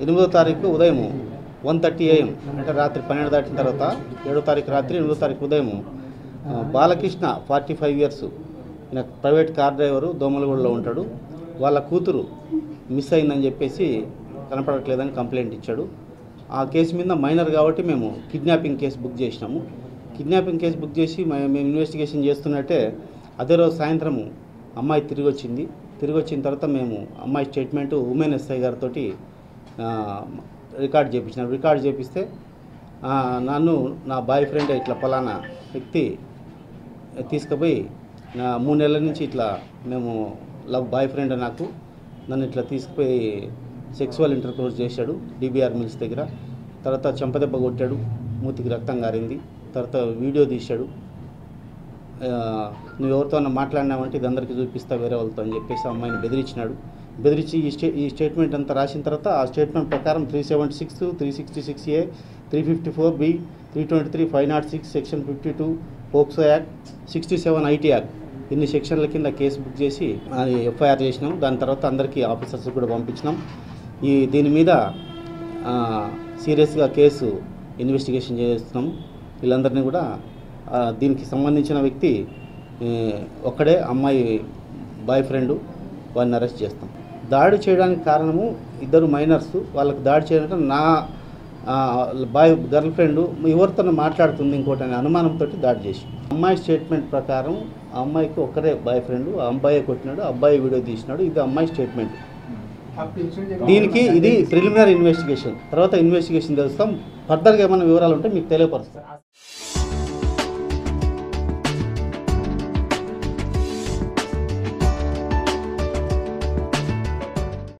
8వ తారీఖు ఉదయం 1:30 AM అంటే రాత్రి 12 దాటిన తర్వాత 7వ తారీఖు రాత్రి 8వ తారీఖు ఉదయం బాలకృష్ణ 45 years ఈయన ప్రైవేట్ కార్ డ్రైవరు దోమలగూడలో ఉంటాడు. వాళ్ళ కూతురు మిస్ అయిందని చెప్పేసి కనపడట్లేదని కంప్లైంట్ ఇచ్చాడు. ఆ కేసు మీద మైనర్ కాబట్టి మేము కిడ్నాపింగ్ కేసు బుక్ చేసినాము. కిడ్నాపింగ్ కేసు బుక్ చేసి మేము ఇన్వెస్టిగేషన్ చేస్తున్నట్టే అదే రోజు సాయంత్రము అమ్మాయి తిరిగి వచ్చింది. తిరిగి వచ్చిన తర్వాత మేము అమ్మాయి స్టేట్మెంట్ ఉమెన్ SI గారితో రికార్డ్ చేయించినాం. రికార్డ్ చేపిస్తే నన్ను నా బాయ్ ఫ్రెండ్ ఇట్లా పలానా వ్యక్తి తీసుకుపోయి 3 నెలల నుంచి ఇట్లా మేము బాయ్ ఫ్రెండ్ నాకు నన్ను ఇట్లా తీసుకుపోయి సెక్సువల్ ఇంటర్కోర్స్ చేశాడు DBR మిల్స్ దగ్గర. తర్వాత చెంపదెబ్బ కొట్టాడు, మూతికి రక్తం గారింది. తర్వాత వీడియో తీశాడు. నువ్వు ఎవరితో మాట్లాడినావంటే ఇది అందరికీ చూపిస్తా వేరే వాళ్ళతో అని చెప్పేసి అమ్మాయిని బెదిరించినాడు. బెదిరించి ఈ స్టేట్మెంట్ అంతా రాసిన తర్వాత ఆ స్టేట్మెంట్ ప్రకారం 376, 366A, 354B, 323, 506, section 52 POCSO act, 67 IT act ఇన్ని సెక్షన్ల కింద కేసు బుక్ చేసి FIR చేసినాం. దాని తర్వాత అందరికీ ఆఫీసర్స్ కూడా పంపించినాం. దీని మీద సీరియస్గా కేసు ఇన్వెస్టిగేషన్ చేస్తున్నాం. వీళ్ళందరినీ కూడా దీనికి సంబంధించిన వ్యక్తి ఒక్కడే అమ్మాయి బాయ్ ఫ్రెండ్, వాడిని అరెస్ట్ చేస్తాం. దాడి చేయడానికి కారణము ఇద్దరు మైనర్స్. వాళ్ళకి దాడి చేయడానికి నా గర్ల్ ఫ్రెండ్ ఎవరితో మాట్లాడుతుంది ఇంకోటి అనే అనుమానంతో దాడి చేసి అమ్మాయి స్టేట్మెంట్ ప్రకారం ఆ అమ్మాయికి ఒక్కరే బాయ్ ఫ్రెండ్, ఆ అబ్బాయి కొట్టినాడు, అబ్బాయి వీడియో తీసినాడు. ఇది అమ్మాయి స్టేట్మెంట్. దీనికి ఇది ప్రిలిమినరీ ఇన్వెస్టిగేషన్. తర్వాత ఇన్వెస్టిగేషన్ తెలుస్తాం. ఫర్దర్గా ఏమైనా వివరాలు ఉంటే మీకు తెలియపరుస్తాం.